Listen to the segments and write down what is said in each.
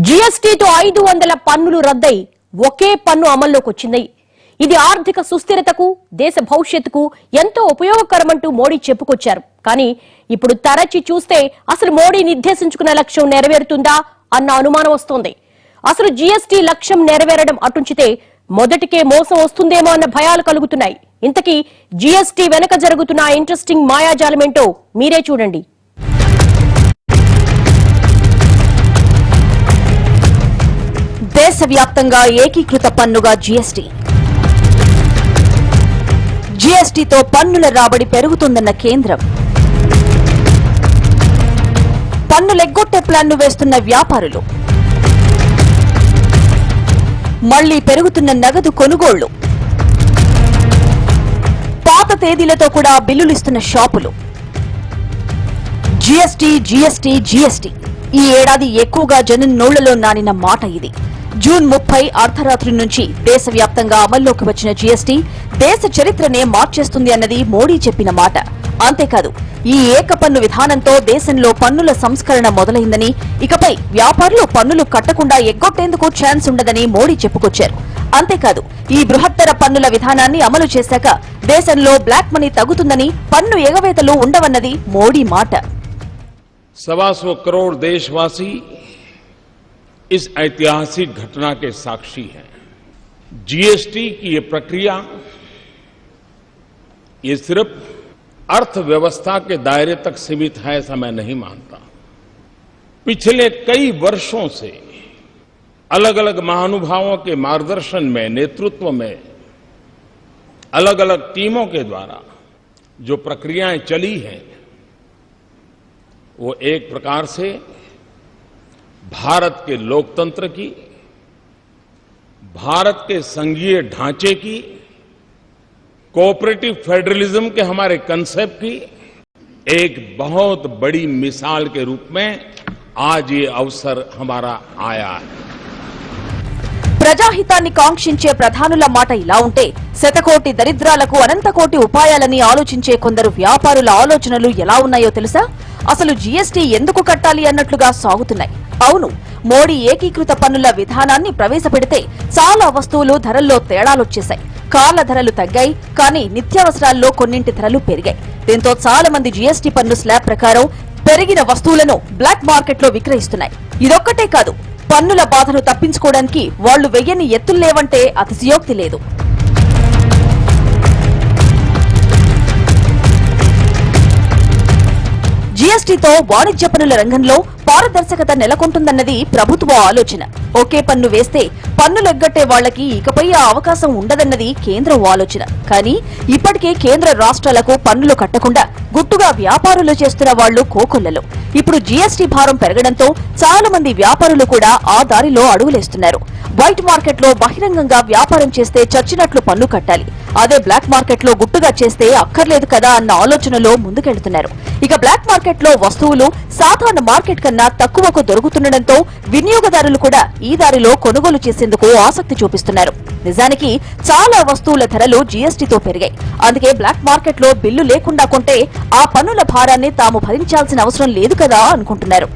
జీఎస్టీతో 500 పన్నులు రద్దై ఒకే పన్ను అమల్లోకి వచ్చింది. ఇది ఆర్థిక సుస్థిరతకు దేశ భవిష్యత్తుకు ఎంతో ఉపయోగకరమంటూ మోడీ చెప్పుకొచ్చారు. కానీ ఇప్పుడు తరచి చూస్తే అసలు మోడీ నిర్దేశించుకున్న లక్ష్యం నెరవేరుతుందా అన్న అనుమానం వస్తోంది. అసలు జీఎస్టీ లక్ష్యం నెరవేరడం అటుంచితే మొదటికే మోసం వస్తుందేమో అన్న భయాలు కలుగుతున్నాయి. ఇంతకీ జీఎస్టీ వెనక జరుగుతున్న ఇంట్రెస్టింగ్ మాయాజాలమేంటో మీరే చూడండి. దేశవ్యాప్తంగా ఏకీకృత పన్నుగా జీఎస్టీతో పన్నుల రాబడి పెరుగుతుందన్న కేంద్రం, పన్నులెగ్గొట్టే ప్లాన్ను వేస్తున్న వ్యాపారులు, మళ్లీ పెరుగుతున్న నగదు కొనుగోళ్లు, పాత తేదీలతో కూడా బిల్లులిస్తున్న షాపులు. జీఎస్టీ ఈ ఏడాది ఎక్కువగా జనం నోళ్లలో నానిన మాట ఇది. జూన్ 30 అర్ధరాత్రి నుంచి దేశవ్యాప్తంగా అమల్లోకి వచ్చిన జీఎస్టీ దేశ చరిత్రనే మార్చేస్తుంది అన్నది మోడీ చెప్పిన మాట. అంతేకాదు, ఈ ఏకపన్ను విధానంతో దేశంలో పన్నుల సంస్కరణ మొదలైందని, ఇకపై వ్యాపారులు పన్నులు కట్టకుండా ఎగ్గొట్టేందుకు ఛాన్స్ ఉండదని మోడీ చెప్పుకొచ్చారు. అంతేకాదు, ఈ బృహత్తర పన్నుల విధానాన్ని అమలు చేశాక దేశంలో బ్లాక్ మనీ తగ్గుతుందని, పన్ను ఎగవేతలు ఉండవన్నది మోడీ మాట. 125 करोड़ देशवासी इस ऐतिहासिक घटना के साक्षी हैं। जीएसटी की ये प्रक्रिया ये सिर्फ अर्थव्यवस्था के दायरे तक सीमित है ऐसा मैं नहीं मानता। पिछले कई वर्षों से अलग अलग महानुभावों के मार्गदर्शन में, नेतृत्व में, अलग अलग टीमों के द्वारा जो प्रक्रियाएं चली हैं वो एक प्रकार से भारत के लोकतंत्र की, भारत के संघीय ढांचे की, कोऑपरेटिव फेडरलिज्म के हमारे कंसेप्ट की एक बहुत बड़ी मिसाल के रूप में आज ये अवसर हमारा आया है. ప్రజాహితాన్ని కాంక్షించే ప్రధానుల మాట ఇలా ఉంటే, శతకోటి దరిద్రాలకు అనంతకోటి ఉపాయాలని ఆలోచించే కొందరు వ్యాపారుల ఆలోచనలు ఎలా ఉన్నాయో తెలుసా? అసలు జీఎస్టీ ఎందుకు కట్టాలి అన్నట్లుగా సాగుతున్నాయి. అవును, మోడీ ఏకీకృత పన్నుల విధానాన్ని ప్రవేశపెడితే చాలా వస్తువులు ధరల్లో తేడాలొచ్చేశాయి. కార్ల ధరలు తగ్గాయి, కానీ నిత్యావసరాల్లో కొన్నింటి ధరలు పెరిగాయి. దీంతో చాలా మంది జీఎస్టీ పన్ను స్లాబ్ ప్రకారం పెరిగిన వస్తువులను బ్లాక్ మార్కెట్లో విక్రయిస్తున్నాయి. ఇదొక్కటే కాదు, పన్నుల బాధను తప్పించుకోవడానికి వాళ్లు వెయ్యని ఎత్తుల్లేవంటే అతిశయోక్తి లేదు. జీఎస్టీతో వాణిజ్య పన్నుల రంగంలో పారదర్శకత నెలకొంటుందన్నది ప్రభుత్వ ఆలోచన. ఒకే పన్ను వేస్తే పన్నులు ఎగ్గట్టే వాళ్లకి ఇకపై ఆ అవకాశం ఉండదన్నది కేంద్రం ఆలోచన. కానీ ఇప్పటికే కేంద్ర రాష్ట్రాలకు పన్నులు కట్టకుండా గుట్టుగా వ్యాపారులు చేస్తున్న వాళ్లు కోకొల్లలు. ఇప్పుడు జీఎస్టీ భారం పెరగడంతో చాలా మంది వ్యాపారులు కూడా ఆ దారిలో అడుగులేస్తున్నారు. వైట్ మార్కెట్లో బహిరంగంగా వ్యాపారం చేస్తే చచ్చినట్లు పన్ను కట్టాలి, అదే బ్లాక్ మార్కెట్లో గుట్టుగా చేస్తే అక్కర్లేదు కదా అన్న ఆలోచనలో ముందుకెళ్తున్నారు. ఇక బ్లాక్ మార్కెట్లో వస్తువులు సాధారణ మార్కెట్ కన్నా తక్కువకు దొరుకుతుండటంతో వినియోగదారులు కూడా ఈ దారిలో కొనుగోలు చేసేందుకు ఆసక్తి చూపిస్తున్నారు. నిజానికి చాలా వస్తువుల ధరలు జీఎస్టీతో పెరిగాయి. అందుకే బ్లాక్ మార్కెట్లో బిల్లు లేకుండా కొంటే ఆ పన్నుల భారాన్ని తాము భరించాల్సిన అవసరం లేదు కదా అనుకుంటున్నారు.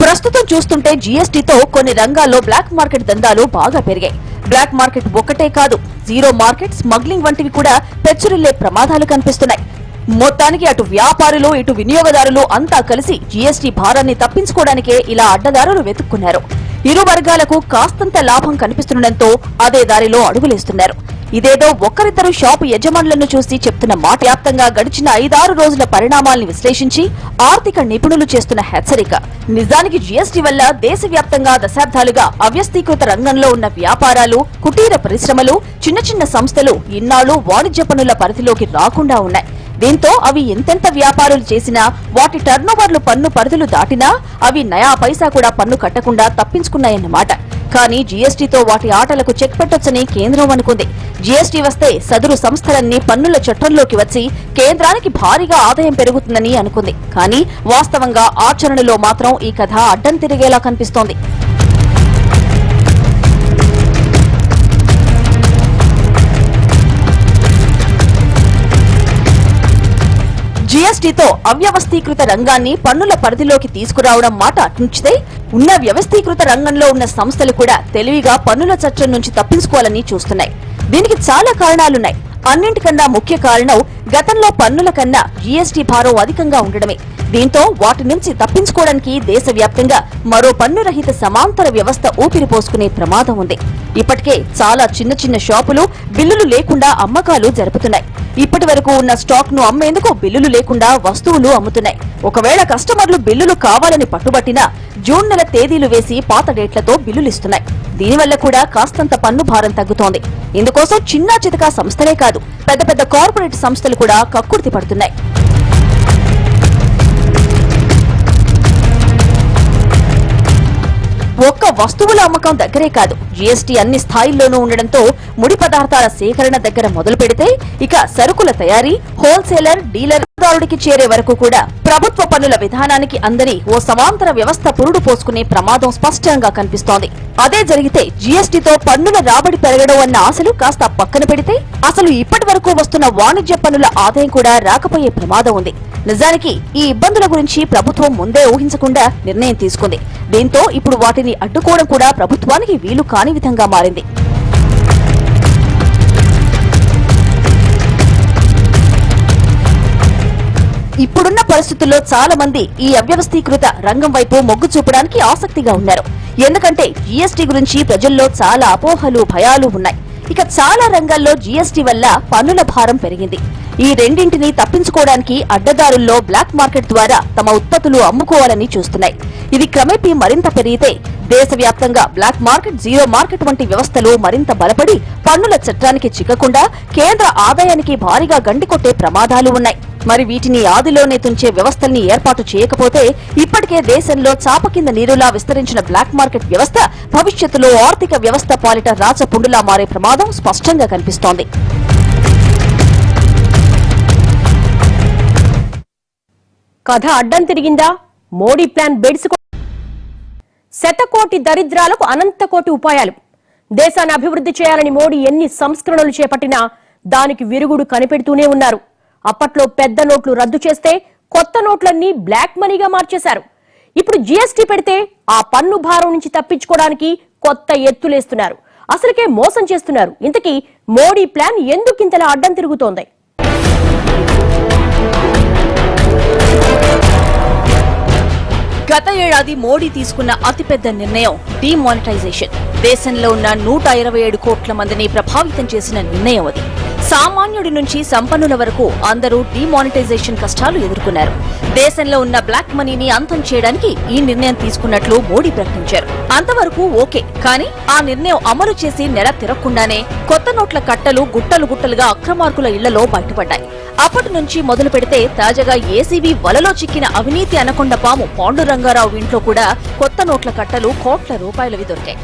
ప్రస్తుతం చూస్తుంటే జీఎస్టీతో కొన్ని రంగాల్లో బ్లాక్ మార్కెట్ దందాలు బాగా పెరిగాయి. బ్లాక్ మార్కెట్ ఒక్కటే కాదు, జీరో మార్కెట్, స్మగ్లింగ్ వంటివి కూడా పెచ్చురిల్లే ప్రమాదాలు కనిపిస్తున్నాయి. మొత్తానికి అటు వ్యాపారులు ఇటు వినియోగదారులు అంతా కలిసి జీఎస్టీ భారాన్ని తప్పించుకోవడానికే ఇలా అడ్డదారులు వెతుక్కున్నారు. ఇరు వర్గాలకు కాస్తంత లాభం కనిపిస్తుండటంతో అదే దారిలో అడుగులేస్తున్నారు. ఇదేదో ఒక్కరిద్దరు షాపు యజమానులను చూసి చెప్తున్న మాట. వ్యాప్తంగా గడిచిన 5-6 రోజుల పరిణామాల్ని విశ్లేషించి ఆర్థిక నిపుణులు చేస్తున్న హెచ్చరిక. నిజానికి జీఎస్టీ వల్ల దేశవ్యాప్తంగా దశాబ్దాలుగా అవ్యస్తీకృత రంగంలో ఉన్న వ్యాపారాలు, కుటీర పరిశ్రమలు, చిన్న చిన్న సంస్థలు ఇన్నాళ్లు వాణిజ్య పన్నుల పరిధిలోకి రాకుండా ఉన్నాయి. దీంతో అవి ఎంతెంత వ్యాపారాలు చేసినా, వాటి టర్నోవర్లు పన్ను పరిధులు దాటినా అవి నయా పైసా కూడా పన్ను కట్టకుండా తప్పించుకున్నాయన్నమాట. కానీ జీఎస్టీతో వాటి ఆటలకు చెక్ పెట్టొచ్చని కేంద్రం అనుకుంది. జీఎస్టీ వస్తే సదరు సంస్థలన్నీ పన్నుల చట్టంలోకి వచ్చి కేంద్రానికి భారీగా ఆదాయం పెరుగుతుందని అనుకుంది. కానీ వాస్తవంగా ఆచరణలో మాత్రం ఈ కథ అడ్డం తిరిగేలా కనిపిస్తోంది. జీఎస్టీతో అవ్యవస్థీకృత రంగాన్ని పన్నుల పరిధిలోకి తీసుకురావడం మాట అటుంచితే ఉన్న వ్యవస్థీకృత రంగంలో ఉన్న సంస్థలు కూడా తెలివిగా పన్నుల చట్టం నుంచి తప్పించుకోవాలని చూస్తున్నాయి. దీనికి చాలా కారణాలున్నాయి. అన్నింటికన్నా ముఖ్య కారణం గతంలో పన్నుల కన్నా జీఎస్టీ భారం అధికంగా ఉండడమే. దీంతో వాటి నుంచి తప్పించుకోవడానికి దేశవ్యాప్తంగా మరో పన్ను రహిత సమాంతర వ్యవస్థ ఊపిరి పోసుకునే ప్రమాదం ఉంది. ఇప్పటికే చాలా చిన్న చిన్న షాపులు బిల్లులు లేకుండా అమ్మకాలు జరుపుతున్నాయి. ఇప్పటి వరకు ఉన్న స్టాక్ ను అమ్మేందుకు బిల్లులు లేకుండా వస్తువులు అమ్ముతున్నాయి. ఒకవేళ కస్టమర్లు బిల్లులు కావాలని పట్టుబట్టినా జూన్ నెల తేదీలు వేసి పాత డేట్లతో బిల్లులిస్తున్నాయి. దీనివల్ల కూడా కాస్తంత పన్ను భారం తగ్గుతోంది. ఇందుకోసం చిన్నా చితకా సంస్థలే కాదు, పెద్ద పెద్ద కార్పొరేట్ సంస్థలు కూడా కక్కుర్తి పడుతున్నాయి. ఒక్క వస్తువుల అమ్మకం దగ్గరే కాదు, జీఎస్టీ అన్ని స్థాయిల్లోనూ ఉండడంతో ముడి పదార్థాల సేకరణ దగ్గర మొదలు పెడితే ఇక సరుకుల తయారీ, హోల్సేలర్, డీలర్ దారుడికి చేరే వరకు కూడా ప్రభుత్వ పన్నుల విధానానికి అందని ఓ సమాంతర వ్యవస్థ పురుడు పోసుకునే ప్రమాదం స్పష్టంగా కనిపిస్తోంది. అదే జరిగితే జీఎస్టీతో పన్నుల రాబడి పెరగడం అన్న ఆశలు కాస్త పక్కన పెడితే అసలు ఇప్పటి వరకు వస్తున్న వాణిజ్య పన్నుల ఆదాయం కూడా రాకపోయే ప్రమాదం ఉంది. నిజానికి ఈ ఇబ్బందుల గురించి ప్రభుత్వం ముందే ఊహించకుండా నిర్ణయం తీసుకుంది. దీంతో ఇప్పుడు వాటిని అడ్డుకోవడం కూడా ప్రభుత్వానికి వీలు కాని విధంగా మారింది. ఇప్పుడున్న పరిస్థితుల్లో చాలా మంది ఈ అవ్యవస్థీకృత రంగం వైపు మొగ్గు చూపడానికి ఆసక్తిగా ఉన్నారు. ఎందుకంటే జీఎస్టీ గురించి ప్రజల్లో చాలా అపోహలు, భయాలు ఉన్నాయి. ఇక చాలా రంగాల్లో జీఎస్టీ వల్ల పన్నుల భారం పెరిగింది. ఈ రెండింటినీ తప్పించుకోవడానికి అడ్డదారుల్లో బ్లాక్ మార్కెట్ ద్వారా తమ ఉత్పత్తులు అమ్ముకోవాలని చూస్తున్నాయి. ఇది క్రమేపీ మరింత పెరిగితే దేశవ్యాప్తంగా బ్లాక్ మార్కెట్, జీరో మార్కెట్ వంటి వ్యవస్థలు మరింత బలపడి పన్నుల చట్టానికి చిక్కకుండా కేంద్ర ఆదాయానికి భారీగా గండికొట్టే ప్రమాదాలు ఉన్నాయి. మరి వీటిని ఆదిలోనే తుంచే వ్యవస్థల్ని ఏర్పాటు చేయకపోతే ఇప్పటికే దేశంలో చాప కింద నీరులా విస్తరించిన బ్లాక్ మార్కెట్ వ్యవస్థ భవిష్యత్తులో ఆర్థిక వ్యవస్థ పాలిట రాచపుండులా మారే ప్రమాదం స్పష్టంగా కనిపిస్తోంది. కథ అడ్డం తిరిగిందా? మోడీ ప్లాన్ బెడిసి శతకోటి దరిద్రాలకు అనంతకోటి ఉపాయాలు. దేశాన్ని అభివృద్ధి చేయాలని మోడీ ఎన్ని సంస్కరణలు చేపట్టినా దానికి విరుగుడు కనిపెడుతూనే ఉన్నారు. అప్పట్లో పెద్ద నోట్లు రద్దు చేస్తే కొత్త నోట్లన్నీ బ్లాక్ మనీగా మార్చేశారు. ఇప్పుడు జీఎస్టీ పెడితే ఆ పన్ను భారం నుంచి తప్పించుకోవడానికి కొత్త ఎత్తులేస్తున్నారు. అసలుకే మోసం చేస్తున్నారు. ఇంతకీ మోడీ ప్లాన్ ఎందుకింతలా అడ్డం తిరుగుతోంది? గత ఏడాది మోడీ తీసుకున్న అతిపెద్ద నిర్ణయం డీమానిటైజేషన్. దేశంలో ఉన్న 127 కోట్ల మందిని ప్రభావితం చేసిన నిర్ణయం అది. సామాన్యుడి నుంచి సంపన్నుల వరకు అందరూ డీమానిటైజేషన్ కష్టాలు ఎదుర్కొన్నారు. దేశంలో ఉన్న బ్లాక్ మనీని అంతం చేయడానికి ఈ నిర్ణయం తీసుకున్నట్లు మోడీ ప్రకటించారు. అంతవరకు ఓకే, కానీ ఆ నిర్ణయం అమలు చేసి నెల తిరగకుండానే కొత్త నోట్ల కట్టలు గుట్టలు గుట్టలుగా అక్రమార్కుల ఇళ్లలో బయటపడ్డాయి. అప్పటి నుంచి మొదలు పెడితే తాజాగా ఏసీబీ వలలో చిక్కిన అవినీతి అనకొండ పాము పాండురంగారావు ఇంట్లో కూడా కొత్త నోట్ల కట్టలు కోట్ల రూపాయలవి దొరికాయి.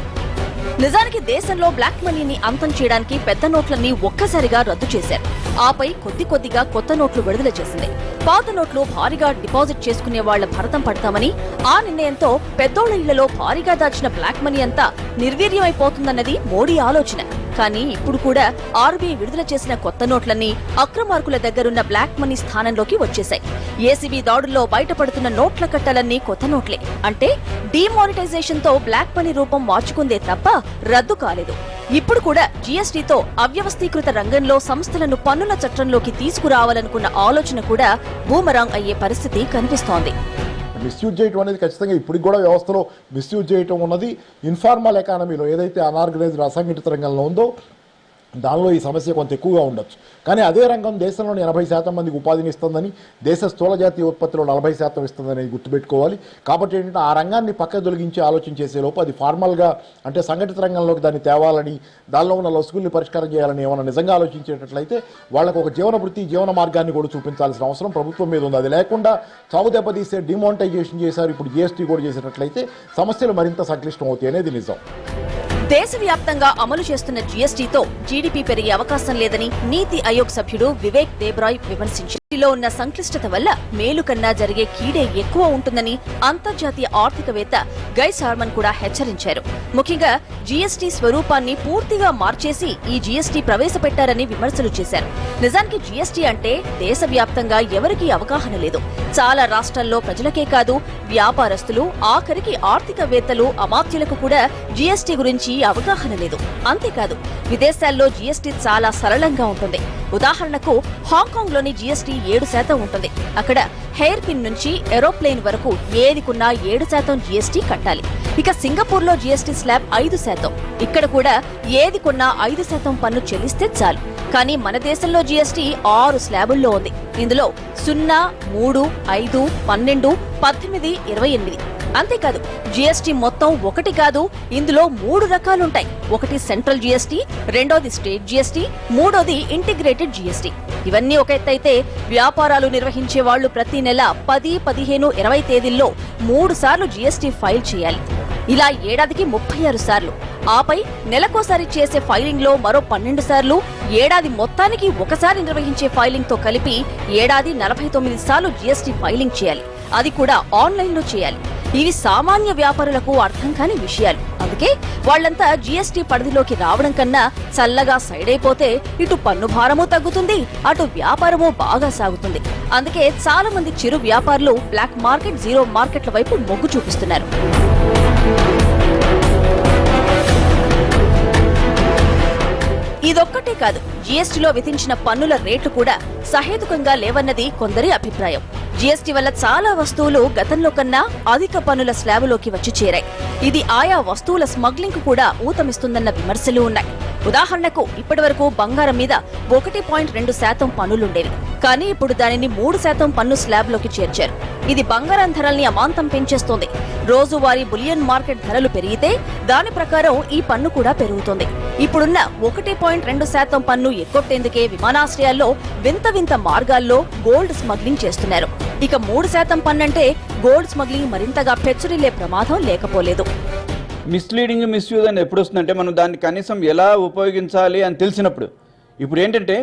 నిజానికి దేశంలో బ్లాక్ మనీని అంతం చేయడానికి పెద్ద నోట్లన్నీ ఒక్కసారిగా రద్దు చేశారు. ఆపై కొద్ది కొద్దిగా కొత్త నోట్లు విడుదల చేసింది. పాత నోట్లు భారీగా డిపాజిట్ చేసుకునే వాళ్ల భరతం పడతామని, ఆ నిర్ణయంతో పెద్దోళ్ల ఇళ్లలో భారీగా దాచిన బ్లాక్ మనీ అంతా నిర్వీర్యమైపోతుందన్నది మోడీ ఆలోచన. కానీ ఇప్పుడు కూడా ఆర్బీఐ విడుదల చేసిన కొత్త నోట్లన్నీ అక్రమార్కుల దగ్గరున్న బ్లాక్ మనీ స్థానంలోకి వచ్చేశాయి. ఏసీబీ దాడుల్లో బయటపడుతున్న నోట్ల కట్టలన్నీ కొత్త నోట్లే. అంటే డీమానిటైజేషన్ తో బ్లాక్ మనీ రూపం మార్చుకుందే తప్ప రద్దు కాలేదు. ఇప్పుడు కూడా జీఎస్టీతో అవ్యవస్థీకృత రంగంలో సంస్థలను పన్నుల చట్టంలోకి తీసుకురావాలనుకున్న ఆలోచన కూడా బూమరాంగ్ అయ్యే పరిస్థితి కనిపిస్తోంది. మిస్యూజ్ చేయటం అనేది ఖచ్చితంగా ఇప్పటికి కూడా వ్యవస్థలో మిస్యూజ్ చేయటం ఉన్నది. ఇన్ఫార్మల్ ఎకానమీలో ఏదైతే అనార్గనైజ్డ్ అసంఘటిత రంగంలో ఉందో దానిలో ఈ సమస్య కొంత ఎక్కువగా ఉండొచ్చు. కానీ అదే రంగం దేశంలోని 80% మందికి ఉపాధిని ఇస్తుందని, దేశ స్థూల జాతీయ ఉత్పత్తిలో 40% ఇస్తుందని గుర్తుపెట్టుకోవాలి. కాబట్టి ఏంటంటే ఆ రంగాన్ని పక్క తొలగించి ఆలోచన చేసేలోపు అది ఫార్మల్గా అంటే సంఘటిత రంగంలోకి దాన్ని తేవాలని, దానిలో ఉన్న లొసుగుల్ని పరిష్కారం చేయాలని ఏమైనా నిజంగా ఆలోచించేటట్లయితే వాళ్ళకు ఒక జీవన వృత్తి, జీవన మార్గాన్ని కూడా చూపించాల్సిన అవసరం ప్రభుత్వం మీద ఉంది. అది లేకుండా చావు దెబ్బతీసే డిమానిటైజేషన్ చేశారు, ఇప్పుడు జీఎస్టీ కూడా చేసేటట్లయితే సమస్యలు మరింత సంక్లిష్టం అవుతాయి అనేది నిజం. దేశవ్యాప్తంగా అమలు చేస్తున్న జీఎస్టీతో జీడీపీ పెరిగే అవకాశం లేదని నీతి ఆయోగ్ సభ్యుడు వివేక్ దేబ్రాయ్ విమర్శించారు. లో ఉన్న సంక్లిష్టత వల్ల మేలు కన్నా జరిగే కీడే ఎక్కువ ఉంటుందని అంతర్జాతీయ ఆర్థికవేత్త గై సార్మన్ కూడా హెచ్చరించారు. ముఖ్యంగా జీఎస్టీ స్వరూపాన్ని పూర్తిగా మార్చేసి ఈ జీఎస్టీ ప్రవేశపెట్టారని విమర్శలు చేశారు. నిజానికి జీఎస్టీ అంటే దేశవ్యాప్తంగా ఎవరికీ అవగాహన లేదు. చాలా రాష్ట్రాల్లో ప్రజలకే కాదు, వ్యాపారస్తులు, ఆఖరికి ఆర్థికవేత్తలు, అమాత్యులకు కూడా జీఎస్టీ గురించి అవగాహన లేదు. అంతేకాదు, విదేశాల్లో జీఎస్టీ చాలా సరళంగా ఉంటుంది. ఉదాహరణకు హాంకాంగ్ లోని జీఎస్టీ 7% ఉంటుంది. అక్కడ హెయిర్ పిన్ నుంచి ఏరోప్లేన్ వరకు ఏదికున్నా 7% జీఎస్టీ కట్టాలి. ఇక సింగపూర్ లో జీఎస్టీ స్లాబ్ 5%. ఇక్కడ కూడా ఏదికున్నా 5% పన్ను చెల్లిస్తే చాలు. కానీ మన దేశంలో జీఎస్టీ 6 స్లాబుల్లో ఉంది. ఇందులో 0, 3, 5, 12, 18, 28. అంతేకాదు, జీఎస్టీ మొత్తం ఒకటి కాదు, ఇందులో 3 రకాలుంటాయి. ఒకటి సెంట్రల్ జీఎస్టీ, రెండోది స్టేట్ జీఎస్టీ, మూడోది ఇంటిగ్రేటెడ్ జీఎస్టీ. ఇవన్నీ ఒక ఎత్తైతే వ్యాపారాలు నిర్వహించే వాళ్లు ప్రతి నెల 10, 15, 20 తేదీల్లో 3 సార్లు జీఎస్టీ ఫైల్ చేయాలి. ఇలా ఏడాదికి 36 సార్లు. ఆపై నెలకోసారి చేసే ఫైలింగ్ లో మరో 12 సార్లు, ఏడాది మొత్తానికి ఒకసారి నిర్వహించే ఫైలింగ్ తో కలిపి ఏడాది 49 సార్లు జీఎస్టీ ఫైలింగ్ చేయాలి. అది కూడా ఆన్లైన్ లో చేయాలి. ఇవి సామాన్య వ్యాపారులకు అర్థం కాని విషయాలు. అందుకే వాళ్లంతా జీఎస్టీ పరిధిలోకి రావడం కన్నా చల్లగా సైడ్ అయిపోతే ఇటు పన్ను భారమూ తగ్గుతుంది, అటు వ్యాపారమూ బాగా సాగుతుంది. అందుకే చాలా మంది చిరు వ్యాపారులు బ్లాక్ మార్కెట్, జీరో మార్కెట్ల వైపు మొగ్గు చూపిస్తున్నారు. ఇదొక్కటే కాదు, జీఎస్టీలో విధించిన పన్నుల రేట్లు కూడా సహేతుకంగా లేవన్నది కొందరి అభిప్రాయం. జీఎస్టీ వల్ల చాలా వస్తువులు గతంలో కన్నా అధిక పన్నుల స్లాబులోకి వచ్చి చేరాయి. ఇది ఆయా వస్తువుల స్మగ్లింగ్ కు కూడా ఊతమిస్తుందన్న విమర్శలు ఉన్నాయి. ఉదాహరణకు, ఇప్పటివరకు బంగారం మీద 1.2% పన్నులుండేవి. కానీ ఇప్పుడు దానిని 3% పన్ను స్లాబ్లోకి చేర్చారు. ఇది బంగారం ధరల్ని అమాంతం పెంచేస్తోంది. రోజువారీ బులియన్ మార్కెట్ ధరలు పెరిగితే దాని ప్రకారం ఈ పన్ను కూడా పెరుగుతోంది. ఇప్పుడున్న 1.2% పన్ను ఎక్కొట్టేందుకే విమానాశ్రయాల్లో వింత వింత మార్గాల్లో గోల్డ్ స్మగ్లింగ్ చేస్తున్నారు. ఇక 3% పన్నంటే గోల్డ్ స్మగ్లింగ్ మరింతగా పెచ్చురిల్లే ప్రమాదం లేకపోలేదు. మిస్లీడింగ్, మిస్యూజ్ అని ఎప్పుడు వస్తుందంటే మనం దాన్ని కనీసం ఎలా ఉపయోగించాలి అని తెలిసినప్పుడు. ఇప్పుడు ఏంటంటే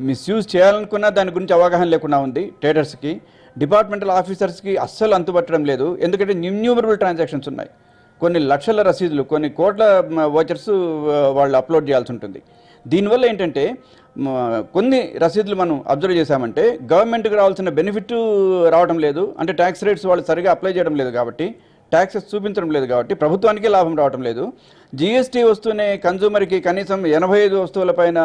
మిస్యూజ్ చేయాలనుకున్నా దాని గురించి అవగాహన లేకుండా ఉంది. ట్రేడర్స్కి, డిపార్ట్మెంటల్ ఆఫీసర్స్కి అస్సలు అంతుపట్టడం లేదు. ఎందుకంటే ఇన్యూమరబుల్ ట్రాన్సాక్షన్స్ ఉన్నాయి. కొన్ని లక్షల రసీదులు, కొన్ని కోట్ల వోచర్స్ వాళ్ళు అప్లోడ్ చేయాల్సి ఉంటుంది. దీనివల్ల ఏంటంటే కొన్ని రసీదులు మనం అబ్జర్వ్ చేశామంటే గవర్నమెంట్కి రావాల్సిన బెనిఫిట్ రావడం లేదు. అంటే ట్యాక్స్ రేట్స్ వాళ్ళు సరిగా అప్లై చేయడం లేదు కాబట్టి, ట్యాక్సెస్ చూపించడం లేదు కాబట్టి ప్రభుత్వానికి లాభం రావడం లేదు. జీఎస్టీ వస్తూనే కన్జ్యూమర్కి కనీసం 85 వస్తువులపైన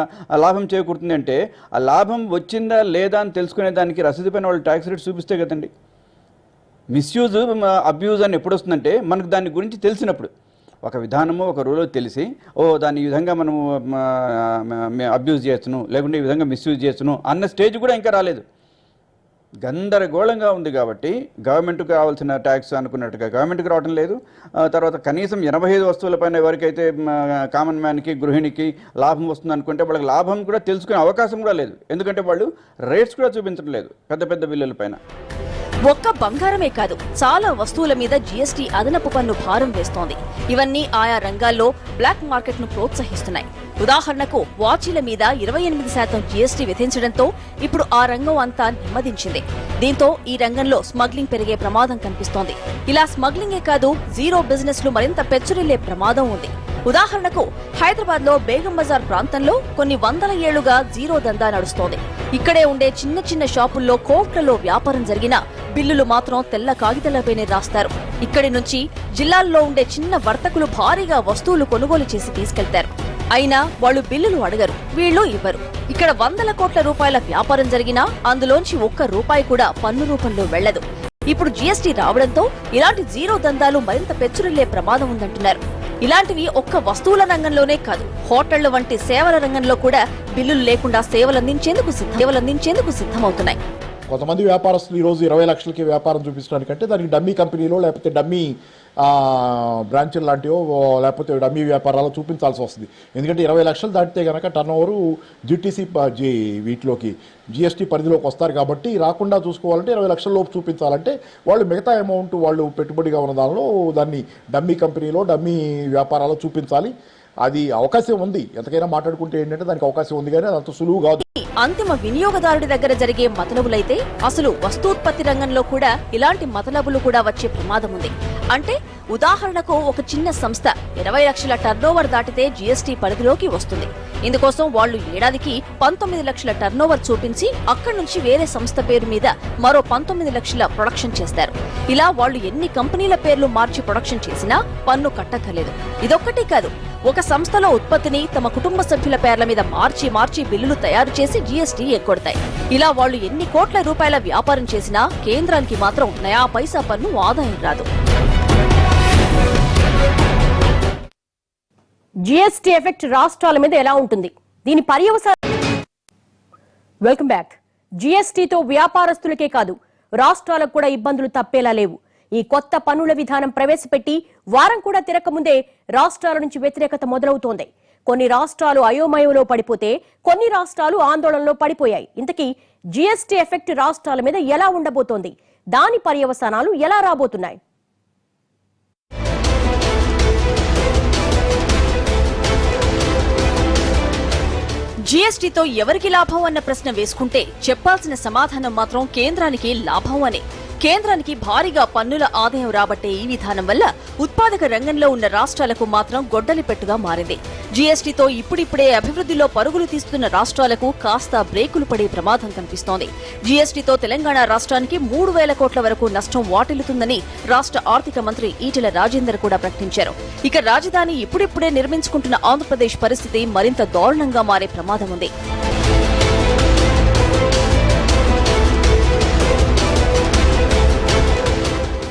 లాభం చేకూరుతుంది. అంటే ఆ లాభం వచ్చిందా లేదా అని తెలుసుకునే దానికి రసీదు పైన వాళ్ళు ట్యాక్స్ రేట్ చూపిస్తే కదండి. మిస్యూజ్, అబ్యూజ్ అని ఎప్పుడు వస్తుందంటే మనకు దాని గురించి తెలిసినప్పుడు. ఒక విధానము, ఒక రూల్ తెలిసి దాన్ని ఈ విధంగా మనము అబ్యూజ్ చేయొచ్చును, లేకుంటే ఈ విధంగా మిస్యూజ్ చేయొచ్చును అన్న స్టేజ్ కూడా ఇంకా రాలేదు. గందరగోళంగా ఉంది కాబట్టి గవర్నమెంట్కి కావాల్సిన ట్యాక్స్ అనుకున్నట్టుగా గవర్నమెంట్కి రావడం లేదు. తర్వాత కనీసం 85 వస్తువులపైన ఎవరికైతే కామన్ మ్యాన్కి, గృహిణికి లాభం వస్తుంది అనుకుంటే వాళ్ళకి లాభం కూడా తెలుసుకునే అవకాశం కూడా లేదు. ఎందుకంటే వాళ్ళు రేట్స్ కూడా చూపించడం లేదు పెద్ద పెద్ద బిల్లుల పైన. ఒక్క బంగారమే కాదు, చాలా వస్తువుల మీద జీఎస్టీ అదనపు పన్ను భారం వేస్తోంది. ఇవన్నీ ఆయా రంగాల్లో బ్లాక్ మార్కెట్ ను ప్రోత్సహిస్తున్నాయి. ఉదాహరణకు, వాచీల మీద 28% జీఎస్టీ విధించడంతో ఇప్పుడు ఆ రంగం అంతా నెమ్మదించింది. దీంతో ఈ రంగంలో స్మగ్లింగ్ పెరిగే ప్రమాదం కనిపిస్తోంది. ఇలా స్మగ్లింగే కాదు, జీరో బిజినెస్ లు మరింత పెచ్చురిల్లే ప్రమాదం ఉంది. ఉదాహరణకు, హైదరాబాద్ లో బేగం బజార్ ప్రాంతంలో కొన్ని వందల ఏళ్లుగా జీరో దందా నడుస్తోంది. ఇక్కడే ఉండే చిన్న చిన్న షాపుల్లో కోట్లలో వ్యాపారం జరిగినా బిల్లులు మాత్రం తెల్ల కాగితాలపైనే రాస్తారు. ఇక్కడి నుంచి జిల్లాల్లో ఉండే చిన్న వర్తకులు భారీగా వస్తువులు కొనుగోలు చేసి తీసుకెళ్తారు. అయినా వాళ్లు బిల్లులు అడగరు, వీళ్లు ఇవ్వరు. ఇక్కడ వందల కోట్ల రూపాయల వ్యాపారం జరిగినా అందులోంచి ఒక్క రూపాయి కూడా పన్ను రూపంలో వెళ్లదు. ఇప్పుడు జీఎస్టీ రావడంతో ఇలాంటి జీరో దందాలు మరింత పెచ్చురిల్లే ప్రమాదం ఉందంటున్నారు. ఇలాంటివి ఒక్క వస్తువుల రంగంలోనే కాదు, హోటళ్ల వంటి సేవల రంగంలో కూడా బిల్లులు లేకుండా సేవలందించేందుకు సిద్ధమవుతున్నాయి. కొంతమంది వ్యాపారస్తులు ఈరోజు 20 లక్షలకి వ్యాపారం చూపించడానికంటే దానికి డమ్మీ కంపెనీలో, లేకపోతే డమ్మీ బ్రాంచులు లాంటివో, లేకపోతే డమ్మీ వ్యాపారాలు చూపించాల్సి వస్తుంది. ఎందుకంటే 20 లక్షలు దాటితే కనుక టర్న్ ఓవరు జీటీసీ వీటిలోకి జీఎస్టీ పరిధిలోకి వస్తారు. కాబట్టి రాకుండా చూసుకోవాలంటే 20 లక్షల లోపు చూపించాలంటే వాళ్ళు మిగతా అమౌంట్ వాళ్ళు పెట్టుబడిగా ఉన్న దానిలో దాన్ని డమ్మీ కంపెనీలో, డమ్మీ వ్యాపారాలు చూపించాలి. అది అవకాశం ఉంది, ఎంతకైనా మాట్లాడుకుంటే ఏంటంటే దానికి అవకాశం ఉంది, కానీ అదంత సులువు కాదు. అంతిమ వినియోగదారుడి దగ్గర జరిగే మతలబులైతే అసలు వస్తూత్పత్తి రంగంలో కూడా ఇలాంటి మతలబులు కూడా వచ్చే ప్రమాదం ఉంది. అంటే ఉదాహరణకు ఒక చిన్న సంస్థ 20 లక్షల టర్నోవర్ దాటితే జీఎస్టీ పరిధిలోకి వస్తుంది. ఇందుకోసం వాళ్లు ఏడాదికి 19 లక్షల టర్నోవర్ చూపించి అక్కడి నుంచి వేరే సంస్థ పేరు మీద మరో 19 లక్షల ప్రొడక్షన్ చేస్తారు. ఇలా వాళ్లు ఎన్ని కంపెనీల పేర్లు మార్చి ప్రొడక్షన్ చేసినా పన్ను కట్టక్కర్లేదు. ఇదొక్కటే కాదు, ఒక సంస్థలో ఉత్పత్తిని తమ కుటుంబ సభ్యుల పేర్ల మీద మార్చి బిల్లులు తయారు చేసి జీఎస్టీ ఎగ్గొడతాయి. ఇలా వాళ్లు ఎన్ని కోట్ల రూపాయల వ్యాపారం చేసినా కేంద్రానికి మాత్రం నయా పైసా పన్ను ఆదాయం రాదు. జీఎస్టీ ఎఫెక్ట్ రాష్ట్రాల మీద ఎలా ఉంటుంది, దీని పర్యవసానం? Welcome back. జీఎస్టీతో వ్యాపారస్తులకే కాదు రాష్ట్రాలకు కూడా ఇబ్బందులు తప్పేలా లేవు. ఈ కొత్త పన్నుల విధానం ప్రవేశపెట్టి వారం కూడా తిరగకముందే రాష్ట్రాల నుంచి వ్యతిరేకత మొదలవుతోంది. కొన్ని రాష్ట్రాలు అయోమయంలో పడిపోతే కొన్ని రాష్ట్రాలు ఆందోళనలో పడిపోయాయి. ఇంతకీ జీఎస్టీ ఎఫెక్ట్ రాష్ట్రాల మీద ఎలా ఉండబోతోంది, దాని పర్యవసానాలు ఎలా రాబోతున్నాయి? జీఎస్టీతో ఎవరికి లాభం అన్న ప్రశ్న వేసుకుంటే చెప్పాల్సిన సమాధానం మాత్రం కేంద్రానికి లాభం అని. కేంద్రానికి భారీగా పన్నుల ఆదాయం రాబట్టే ఈ విధానం వల్ల ఉత్పాదక రంగంలో ఉన్న రాష్ట్రాలకు మాత్రం గొడ్డలి పెట్టుగా మారింది. జీఎస్టీతో ఇప్పుడిప్పుడే అభివృద్ధిలో పరుగులు తీస్తున్న రాష్ట్రాలకు కాస్త బ్రేకులు పడే ప్రమాదం కనిపిస్తోంది. జీఎస్టీతో తెలంగాణ రాష్ట్రానికి 3,000 కోట్ల వరకు నష్టం వాటిల్లుతుందని రాష్ట్ర ఆర్థిక మంత్రి ఈటెల రాజేందర్ కూడా ప్రకటించారు. ఇక రాజధాని ఇప్పుడిప్పుడే నిర్మించుకుంటున్న ఆంధ్రప్రదేశ్ పరిస్థితి మరింత దారుణంగా మారే ప్రమాదం ఉంది.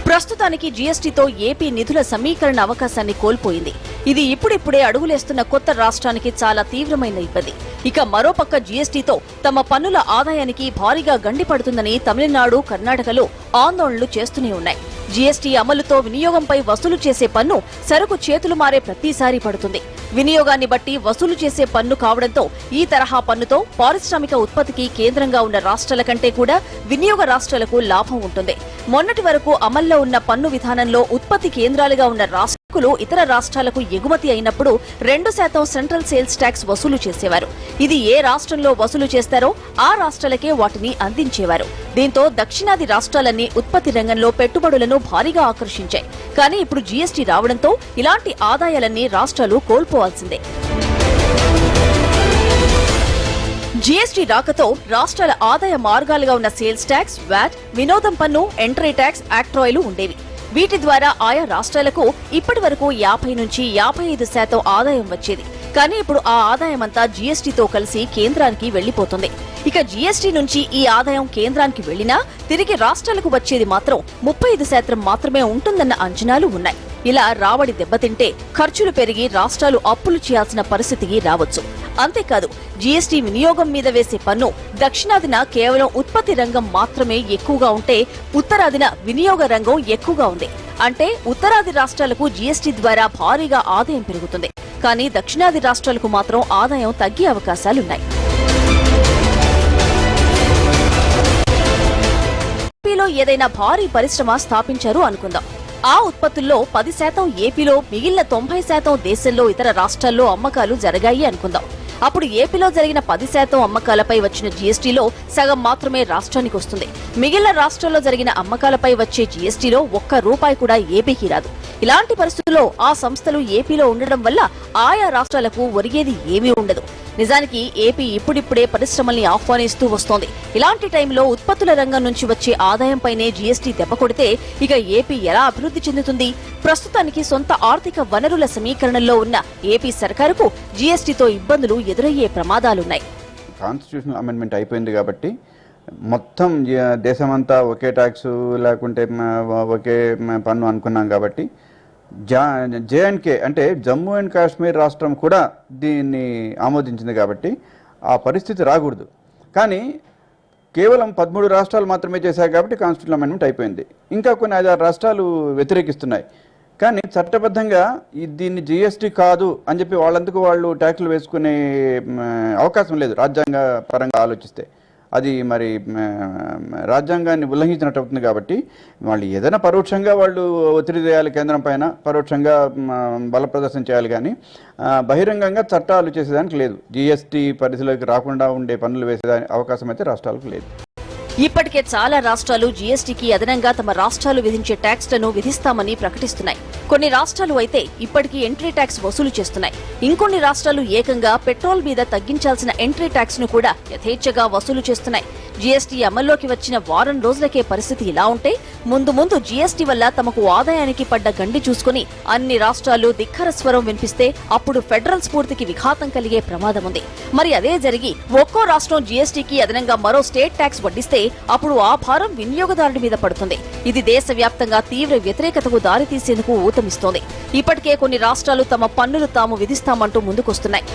ప్రస్తుతానికి జీఎస్టీతో ఏపీ నిధుల సమీకరణ అవకాశాన్ని కోల్పోయింది. ఇది ఇప్పుడిప్పుడే అడుగులేస్తున్న కొత్త రాష్ట్రానికి చాలా తీవ్రమైన ఇబ్బంది. ఇక మరోపక్క జీఎస్టీతో తమ పన్నుల ఆదాయానికి భారీగా గండిపడుతుందని తమిళనాడు, కర్ణాటకలో ఆందోళనలు చేస్తూనే ఉన్నాయి. జీఎస్టీ అమలుతో వినియోగంపై వసూలు చేసే పన్ను సరుకు చేతులు మారే ప్రతిసారి పడుతుంది. వినియోగాన్ని బట్టి వసూలు చేసే పన్ను కావడంతో ఈ తరహా పన్నుతో పారిశ్రామిక ఉత్పత్తికి కేంద్రంగా ఉన్న రాష్ట్రాల కంటే కూడా వినియోగ రాష్ట్రాలకు లాభం ఉంటుంది. మొన్నటి వరకు అమల్లో ఉన్న పన్ను విధానంలో ఉత్పత్తి కేంద్రాలుగా ఉన్న రాష్ట్రాలు ఇతర రాష్ట్రాలకు ఎగుమతి అయినప్పుడు 2% సెంట్రల్ సేల్స్ ట్యాక్స్ వసూలు చేసేవారు. ఇది ఏ రాష్ట్రంలో వసూలు చేస్తారో ఆ రాష్ట్రాలకే వాటిని అందించేవారు. దీంతో దక్షిణాది రాష్ట్రాలన్నీ ఉత్పత్తి రంగంలో పెట్టుబడులను భారీగా ఆకర్షించాయి. కానీ ఇప్పుడు జీఎస్టీ రావడంతో ఇలాంటి ఆదాయాలన్నీ రాష్ట్రాలు కోల్పోవాల్సిందే. జీఎస్టీ రాకతో రాష్ట్రాల ఆదాయ మార్గాలుగా ఉన్న సేల్స్ ట్యాక్స్, వ్యాట్, వినోదం పన్ను, ఎంట్రీ ట్యాక్స్, యాక్ట్రాయిలు ఉండేవి. వీటి ద్వారా ఆయా రాష్ట్రాలకు ఇప్పటి వరకు 50 నుంచి 55% ఆదాయం వచ్చేది. కానీ ఇప్పుడు ఆ ఆదాయమంతా జీఎస్టీతో కలిసి కేంద్రానికి వెళ్లిపోతుంది. ఇక జీఎస్టీ నుంచి ఈ ఆదాయం కేంద్రానికి వెళ్లినా తిరిగి రాష్ట్రాలకు వచ్చేది మాత్రం 35% మాత్రమే ఉంటుందన్న అంచనాలు ఉన్నాయి. ఇలా రాబడి దెబ్బతింటే ఖర్చులు పెరిగి రాష్ట్రాలు అప్పులు చేయాల్సిన పరిస్థితికి రావచ్చు. అంతేకాదు, జీఎస్టీ వినియోగం మీద వేసే పన్ను దక్షిణాదిన కేవలం ఉత్పత్తి రంగం మాత్రమే ఎక్కువగా ఉంటే ఉత్తరాదిన వినియోగ రంగం ఎక్కువగా ఉంది. అంటే ఉత్తరాది రాష్ట్రాలకు జీఎస్టీ ద్వారా భారీగా ఆదాయం పెరుగుతుంది. కానీ దక్షిణాది రాష్ట్రాలకు మాత్రం ఆదాయం తగ్గే అవకాశాలున్నాయి. ఏపీలో ఏదైనా భారీ పరిశ్రమ స్థాపించారు అనుకుందాం. ఆ ఉత్పత్తుల్లో 10% ఏపీలో, మిగిలిన 90% దేశంలో ఇతర రాష్ట్రాల్లో అమ్మకాలు జరగాయి అనుకుందాం. అప్పుడు ఏపీలో జరిగిన 10% అమ్మకాలపై వచ్చిన జీఎస్టీలో సగం మాత్రమే రాష్ట్రానికి వస్తుంది. మిగిలిన రాష్ట్రాల్లో జరిగిన అమ్మకాలపై వచ్చే జీఎస్టీలో ₹1 కూడా ఏపీకి రాదు. ఇలాంటి పరిస్థితుల్లో ఆ సంస్థలు ఏపీలో ఉండడం వల్ల ఆయా రాష్ట్రాలకు ఒరిగేది ఏమీ ఉండదు. నిజానికి ఏపీ ఇప్పుడిప్పుడే పరిశ్రమల్ని ఆహ్వానిస్తూ వస్తోంది. ఇలాంటి టైంలో ఉత్పత్తుల రంగం నుంచి వచ్చే ఆదాయంపైనే జీఎస్టీ దెబ్బ కొడితే ఇక ఏపీ ఎలా అభివృద్ధి చెందుతుంది? ప్రస్తుతానికి సొంత ఆర్థిక వనరుల సమీకరణలో ఉన్న ఏపీ సర్కారుకు జీఎస్టీతో ఇబ్బందులు ఎదురయ్యే ప్రమాదాలున్నాయి. కాన్స్టిట్యూషనల్ అమెండ్మెంట్ అయిపోయింది కాబట్టి మొత్తం దేశమంతా ఒకే ట్యాక్స్ లేకుంటే ఒకే పన్ను అనుకున్నాం కాబట్టి జేఎండ్కే అంటే జమ్మూ అండ్ కాశ్మీర్ రాష్ట్రం కూడా దీన్ని ఆమోదించింది కాబట్టి ఆ పరిస్థితి రాకూడదు. కానీ కేవలం 13 రాష్ట్రాలు మాత్రమే చేశాయి కాబట్టి కాన్స్టిట్యూషనల్ అమెండ్మెంట్ అయిపోయింది. ఇంకా కొన్ని 5-6 రాష్ట్రాలు వ్యతిరేకిస్తున్నాయి. కానీ చట్టబద్ధంగా దీన్ని జీఎస్టీ కాదు అని చెప్పి వాళ్ళందుకు వాళ్ళు ట్యాక్సులు వేసుకునే అవకాశం లేదు రాజ్యాంగ పరంగా ఆలోచిస్తే. అది మరి రాజ్యాంగాన్ని ఉల్లంఘించినట్టు అవుతుంది. కాబట్టి వాళ్ళు ఏదైనా పరోక్షంగా వాళ్ళు ఒత్తిడి చేయాలి కేంద్రం పైన, పరోక్షంగా బల ప్రదర్శన చేయాలి, కానీ బహిరంగంగా చట్టాలు చేసేదానికి లేదు. జీఎస్టీ పరిధిలోకి రాకుండా ఉండే పన్నులు వేసేదాని అవకాశం అయితే రాష్ట్రాలకు లేదు. ఇప్పటికే చాలా రాష్ట్రాలు జీఎస్టీకి అదనంగా తమ రాష్ట్రాలు విధించే ట్యాక్స్లను విధిస్తామని ప్రకటిస్తున్నాయి. కొన్ని రాష్ట్రాలు అయితే ఇప్పటికీ ఎంట్రీ ట్యాక్స్ వసూలు చేస్తున్నాయి. ఇంకొన్ని రాష్ట్రాలు ఏకంగా పెట్రోల్ మీద తగ్గించాల్సిన ఎంట్రీ ట్యాక్స్ ను కూడా యథేచ్ఛగా వసూలు చేస్తున్నాయి. జీఎస్టీ అమల్లోకి వచ్చిన వారం రోజులకే పరిస్థితి ఇలా ఉంటే ముందు ముందు జీఎస్టీ వల్ల తమకు ఆదాయానికి పడ్డ గండి చూసుకుని అన్ని రాష్ట్రాలు ధిక్కర స్వరం వినిపిస్తే అప్పుడు ఫెడరల్ స్ఫూర్తికి విఘాతం కలిగే ప్రమాదం ఉంది. మరి అదే జరిగి ఒక్కో రాష్ట్రం జీఎస్టీకి అదనంగా మరో స్టేట్ ట్యాక్స్ వడ్డిస్తే అప్పుడు ఆ భారం వినియోగదారుడి మీద పడుతుంది. ఇది దేశవ్యాప్తంగా తీవ్ర వ్యతిరేకతకు దారితీసేందుకు ఊతమిస్తోంది. ఇప్పటికే కొన్ని రాష్ట్రాలు తమ పన్నులు తాము విధిస్తామంటూ ముందుకొస్తున్నాయి.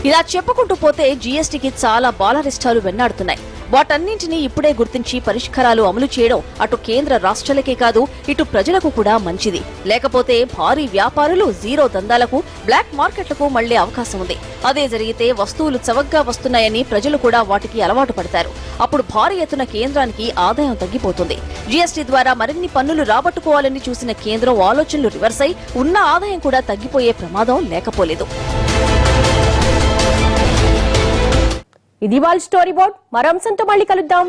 ఇలా చెప్పుకుంటూ పోతే జీఎస్టీకి చాలా బాలరిష్టాలు వెన్నాడుతున్నాయి. వాటన్నింటినీ ఇప్పుడే గుర్తించి పరిష్కారాలు అమలు చేయడం అటు కేంద్ర రాష్ట్రాలకే కాదు, ఇటు ప్రజలకు కూడా మంచిది. లేకపోతే భారీ వ్యాపారులు జీరో దందాలకు, బ్లాక్ మార్కెట్లకు మళ్లే అవకాశం ఉంది. అదే జరిగితే వస్తువులు చవకగా వస్తున్నాయని ప్రజలు కూడా వాటికి అలవాటు పడతారు. అప్పుడు భారీ ఎత్తున కేంద్రానికి ఆదాయం తగ్గిపోతుంది. జీఎస్టీ ద్వారా మరిన్ని పన్నులు రాబట్టుకోవాలని చూసిన కేంద్రం ఆలోచనలు రివర్స్ అయి ఉన్న ఆదాయం కూడా తగ్గిపోయే ప్రమాదం లేకపోలేదు. ఇది వాళ్ళ స్టోరీ బోర్డ్. మరో అంశంతో మళ్ళీ కలుద్దాం.